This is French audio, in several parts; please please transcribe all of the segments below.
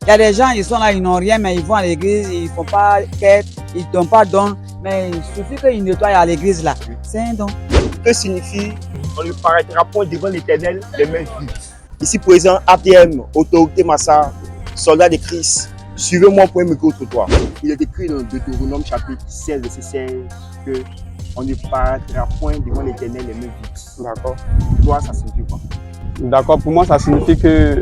Il y a des gens, ils sont là, ils n'ont rien, mais ils vont à l'église, ils ne font pas quête, ils ne donnent pas don, mais il suffit qu'ils nettoient à l'église là. C'est un don. Que signifie on ne paraîtra point devant l'Éternel les mains vides? Ici présent, APM, Autorité Massa, soldat de Christ, suivez-moi pour un micro-trottoir. Il est écrit dans Deutéronome chapitre 16, verset 16, que on ne paraîtra point devant l'Éternel les mains vides. D'accord. Pour toi, ça signifie quoi? D'accord, pour moi, ça signifie que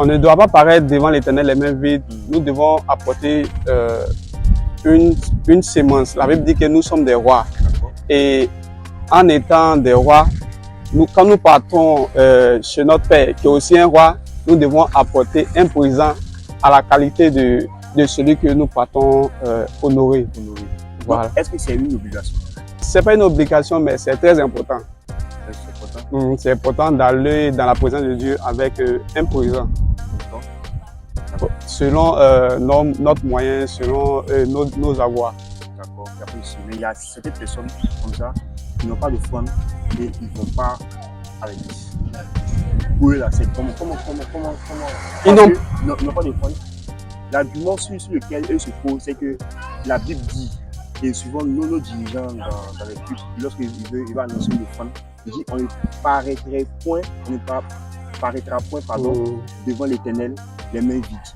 on ne doit pas paraître devant l'Éternel les mains vides. Nous devons apporter une sémence. La Bible dit que nous sommes des rois. Et en étant des rois, quand nous partons chez notre Père, qui est aussi un roi, nous devons apporter un présent à la qualité de celui que nous partons honorer. Voilà. Est-ce que c'est une obligation? C'est pas une obligation, mais c'est très important. C'est important d'aller dans la présence de Dieu avec un présent. Selon notre moyen, selon nos avoirs. D'accord. Mais il y a certaines personnes comme ça qui n'ont pas de foi et ils ne vont pas à l'église. Pour eux, là, c'est comment Ils n'ont pas de foi. L'argument sur lequel eux se posent, c'est que la Bible dit, et souvent nos dirigeants dans les cultes, lorsqu'ils veulent annoncer une foi, il dit on ne paraîtra point, devant l'Éternel les mains vides.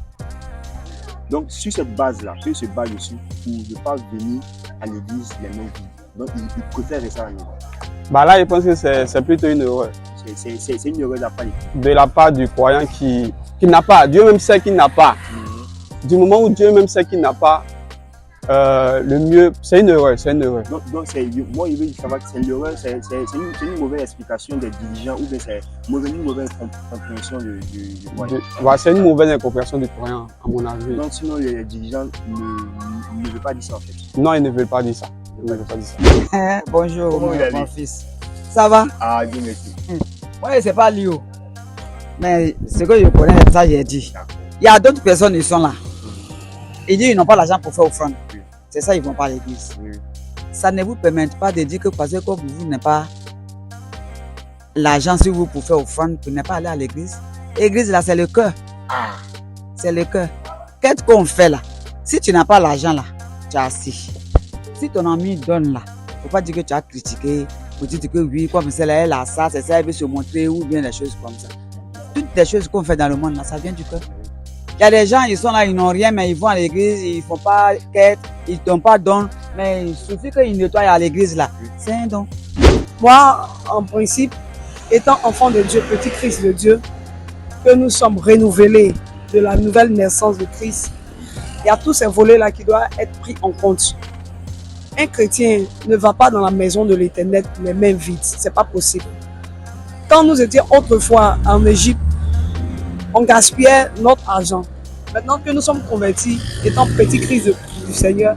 Donc sur cette base-là, eux se basent dessus pour ne pas venir à l'église les mains vides. Donc ils préfèrent rester à la maison. Bah là, je pense que c'est plutôt une erreur. C'est une erreur de la part du croyant qui n'a pas. Dieu même sait qu'il n'a pas. Du moment où Dieu même sait qu'il n'a pas, le mieux, c'est une erreur. Donc moi, je veux savoir que c'est une erreur, c'est une mauvaise explication des dirigeants ou bien c'est une mauvaise compréhension du croyant. C'est une mauvaise incompréhension du croyant, à mon avis. Donc sinon, les dirigeants ne veulent pas dire ça en fait. Non, ils ne veulent pas dire ça. Bonjour, mon fils. Ça va? Ah, Dieu merci. Oui, c'est pas Léo. Mais ce que je connais, ça j'ai dit. Il y a d'autres personnes qui sont là. Ils disent qu'ils n'ont pas l'argent pour faire offrande. C'est ça, ils ne vont pas à l'église. Ça ne vous permet pas de dire que parce que vous n'avez pas l'argent sur vous pour faire offrande, vous n'êtes pas allé à l'église. L'église, là, c'est le cœur. C'est le cœur. Qu'est-ce qu'on fait là? Si tu n'as pas l'argent là, tu es assis. Si ton ami donne là, il ne faut pas dire que tu as critiqué, pour dire que oui, comme c'est là, elle a ça, c'est ça, elle veut se montrer, ou bien des choses comme ça. Toutes les choses qu'on fait dans le monde là, ça vient du cœur. Il y a des gens, ils sont là, ils n'ont rien, mais ils vont à l'église, ils ne font pas quête, ils ne donnent pas don, mais il suffit qu'ils nettoient à l'église là. C'est un don. Moi, en principe, étant enfant de Dieu, petit Christ de Dieu, que nous sommes renouvelés de la nouvelle naissance de Christ, il y a tous ces volets-là qui doivent être pris en compte. Un chrétien ne va pas dans la maison de l'Éternel les mains vides, c'est pas possible. Quand nous étions autrefois en Égypte, on gaspillait notre argent. Maintenant que nous sommes convertis, étant petit Christ du Seigneur,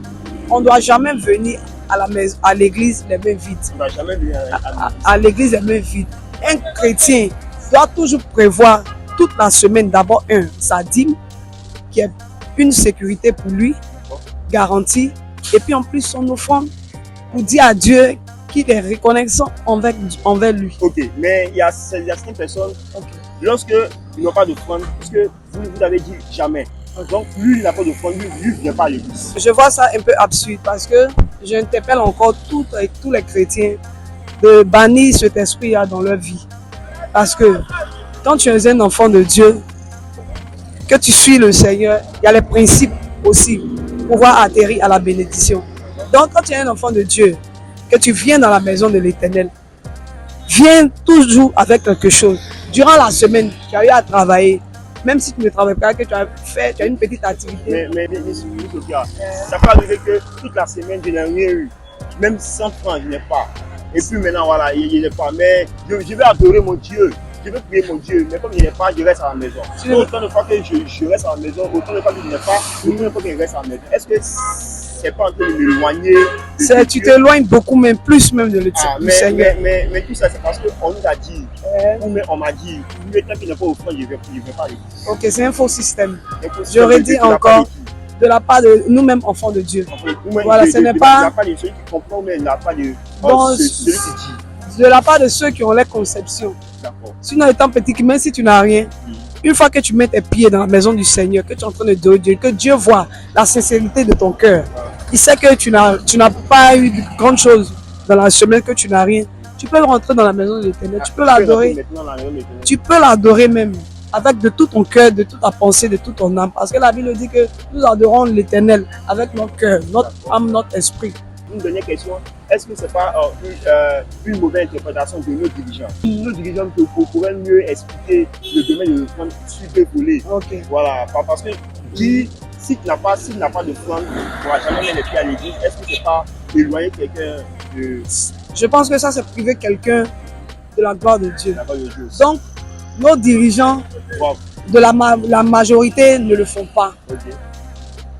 on ne doit jamais venir à l'église les mains vides. On ne doit jamais venir à l'église les mains vides. Un chrétien doit toujours prévoir toute la semaine d'abord sa dîme, qui est une sécurité pour lui, garantie, et puis en plus son offrande pour dire à Dieu qu'il est reconnaissant envers lui. Ok, mais il y a certaines personnes, lorsque ils n'ont pas d'offrande, puisque vous avez dit jamais. Donc lui, il n'a pas d'offrande, lui ne vient pas à l'église. Je vois ça un peu absurde parce que j'interpelle encore tous les chrétiens de bannir cet esprit-là dans leur vie. Parce que quand tu es un enfant de Dieu, que tu suis le Seigneur, il y a les principes aussi pour pouvoir atterrir à la bénédiction. Donc quand tu es un enfant de Dieu, que tu viens dans la maison de l'Éternel, viens toujours avec quelque chose. Durant la semaine, tu as eu à travailler, même si tu ne travailles pas, que tu as une petite activité. Mais Sophia, ça peut arriver que toute la semaine, je n'ai rien eu. Même 100 francs, je n'ai pas. Et puis maintenant, voilà, je n'ai pas. Mais je vais adorer mon Dieu. Je veux prier mon Dieu. Mais comme je n'ai pas, je reste à la maison. Si autant de fois que je reste à la maison, autant de fois que je n'ai pas, autant de fois que je reste à la maison. Est-ce que c'est pas en train de m'éloigner? Tu t'éloignes beaucoup, même plus même de du Seigneur. Mais tout ça, c'est parce qu'on nous a dit, ou même on m'a dit, le temps qu'il n'est pas au front, je ne vais pas aller. Ok, c'est un faux système. J'aurais dit encore, de la part de nous-mêmes, enfants de Dieu. Voilà, ce n'est pas... De la part de ceux qui comprennent, mais de la part de celui qui dit. De la part de ceux qui ont les conceptions. Sinon, étant petit, même si tu n'as rien, Une fois que tu mets tes pieds dans la maison du Seigneur, que tu es en train de Dieu, que Dieu voit la sincérité de ton cœur, il sait que tu n'as pas eu de grandes choses dans la semaine, que tu n'as rien. Tu peux rentrer dans la maison de l'Éternel, tu peux l'adorer. Tu peux l'adorer même avec de tout ton cœur, de toute ta pensée, de toute ton âme. Parce que la Bible dit que nous adorons l'Éternel avec notre cœur, notre âme, notre esprit. Une dernière question, est-ce que ce n'est pas une mauvaise interprétation de nos dirigeants? Nos dirigeants pourraient mieux expliquer le domaine de l'offrande sur deux volets. Ok. Voilà, parce que si tu n'as pas de flamme, tu ne pourras jamais mettre les pieds à l'église. Est-ce que ce n'est pas éloigner quelqu'un de Je pense que ça, c'est priver quelqu'un de la gloire de Dieu. la gloire de Dieu? Donc, nos dirigeants Wow. de la majorité ne le font pas. Ok.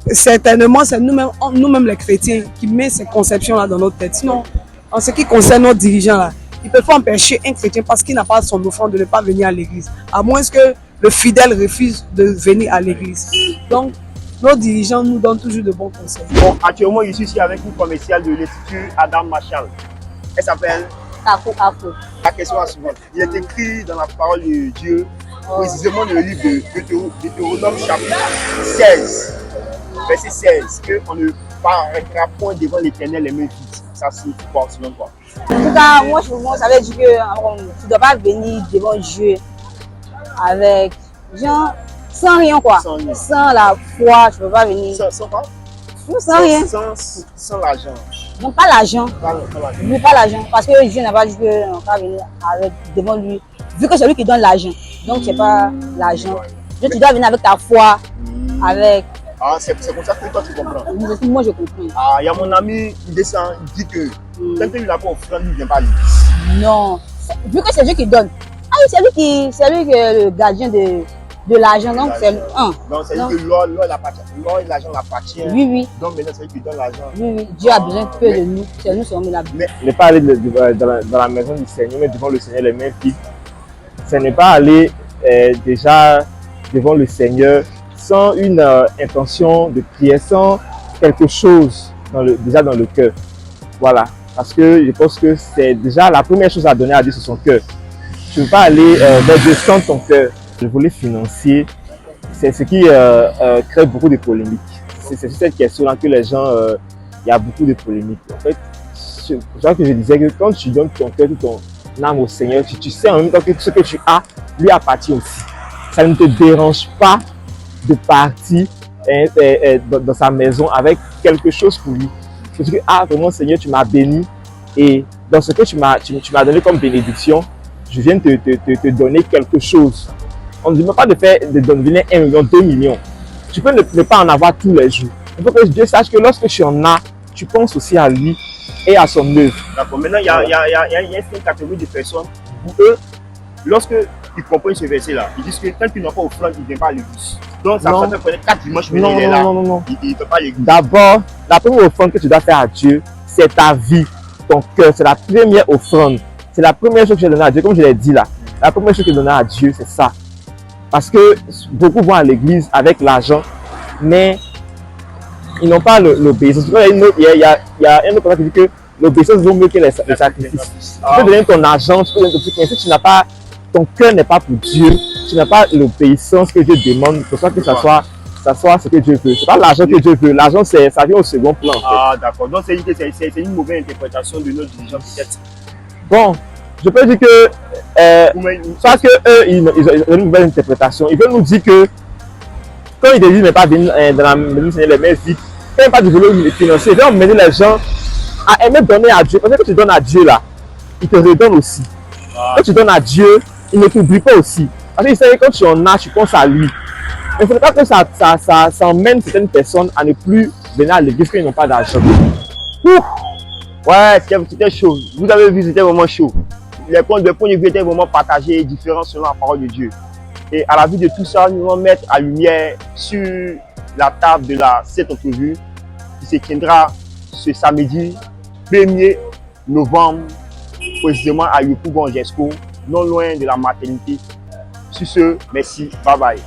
Certainement, c'est nous-mêmes les chrétiens qui mettons ces conceptions-là dans notre tête. Sinon, en ce qui concerne nos dirigeants-là, ils ne peuvent pas empêcher un chrétien parce qu'il n'a pas son offrande de ne pas venir à l'église. À moins que le fidèle refuse de venir à l'église. Donc, nos dirigeants nous donnent toujours de bons conseils. Bon, actuellement, je suis ici avec une commerciale de l'Institut Adam Marshall. Elle s'appelle Afro. La question est la suivante. Il est écrit dans la parole de Dieu, précisément dans le livre de Deutéronome chapitre 16, verset 16, qu'on ne paraîtra point devant l'Éternel les mains vides. Ça signifie quoi, selon toi? En tout cas, moi, ça veut dire que tu ne dois pas venir devant Dieu avec, genre, sans rien, quoi. Sans rien. Sans la foi, tu ne peux pas venir. Sans quoi? Non, sans rien. Sans l'argent. Non, pas l'argent. Pas l'argent. Non, pas l'argent. Parce que Dieu n'a pas dit qu'on ne va venir devant lui. Vu que c'est lui qui donne l'argent. Donc, ce n'est pas l'argent. Dieu, tu dois venir avec ta foi, avec. Ah, c'est comme ça que toi tu comprends. Moi, je comprends. Ah, il y a mon ami, il descend, il dit que quand il n'a pas offrande, il ne vient pas à l'église. Non. Vu que c'est Dieu qui donne. Ah oui, c'est lui qui est le gardien de l'argent. Donc, c'est un. Donc, c'est-à-dire que l'or et l'argent l'appartient. Oui. Donc, maintenant, c'est lui qui donne l'argent. Oui. Dieu a besoin peu de nous. C'est nous qui sommes là. Ne pas aller dans la maison du Seigneur, mais devant le Seigneur les mains vides. Ce n'est pas aller déjà devant le Seigneur sans une intention de prière, sans quelque chose déjà dans le cœur. Voilà. Parce que je pense que c'est déjà la première chose à donner à Dieu, c'est son cœur. Tu ne veux pas aller vers Dieu sans ton cœur. Le volet financier, c'est ce qui crée beaucoup de polémiques. C'est sur cette question-là que les gens, il y a beaucoup de polémiques. En fait, c'est pour ça que je disais que quand tu donnes ton cœur, ton âme au Seigneur, tu sais en même temps que ce que tu as lui appartient aussi. Ça ne te dérange pas de partir dans sa maison avec quelque chose pour lui. Tu dis que, ah, vraiment Seigneur, tu m'as béni et dans ce que tu m'as donné comme bénédiction, je viens te donner quelque chose. On ne dit même pas de donner 1 million, 2 millions. Tu peux ne pas en avoir tous les jours. Il faut que Dieu sache que lorsque tu en as, tu penses aussi à lui et à son œuvre. D'accord. Maintenant, il y a une catégorie de personnes où eux, lorsque ils comprennent ce verset-là, ils disent que quand ils n'ont pas offrande, ils ne viennent pas à l'église. Donc, ça fait peut-être 4 dimanches, mais il est là. Non. Il ne peut pas à l'église. D'abord, la première offrande que tu dois faire à Dieu, c'est ta vie, ton cœur. C'est la première offrande. C'est la première chose que j'ai donnée à Dieu. Comme je l'ai dit là, la première chose que j'ai donnée à Dieu, c'est ça. Parce que beaucoup vont à l'église avec l'argent, mais ils n'ont pas l'obéissance. Il y a un autre qui dit que l'obéissance vaut mieux que les sacrifices. Tu peux donner ton argent, tu peux donner ton truc, mais si tu n'as pas, ton cœur n'est pas pour Dieu, tu n'as pas l'obéissance que Dieu demande, pour ça que ça soit ce que Dieu veut. C'est pas l'argent que Dieu veut. L'argent, ça vient au second plan. En fait. Ah, d'accord. Donc, c'est une mauvaise interprétation de nos dirigeants, peut-être. Bon, je peux dire que soit que eux, ils ont une nouvelle interprétation. Ils veulent nous dire que quand ils disent ne pas venir dans la maison les mains vides, quand il n'y a pas de volet financier, ils vont mener les gens à aimer donner à Dieu. Parce que quand tu donnes à Dieu là, il te redonne aussi. Quand tu donnes à Dieu, il ne t'oublie pas aussi. Parce qu'il sait que quand tu en as, tu penses à lui. Mais il ne faudrait pas que ça emmène certaines personnes à ne plus venir à l'église quand ils n'ont pas d'argent. Ouais, c'était chaud. Vous avez vu, c'était vraiment chaud. Les points de vue étaient vraiment partagés et différents selon la parole de Dieu. Et à la vue de tout ça, nous allons mettre à lumière sur la table de cette entrevue qui se tiendra ce samedi 1er novembre, précisément à Yopougon-Gesco, non loin de la maternité. Sur ce, merci, bye bye.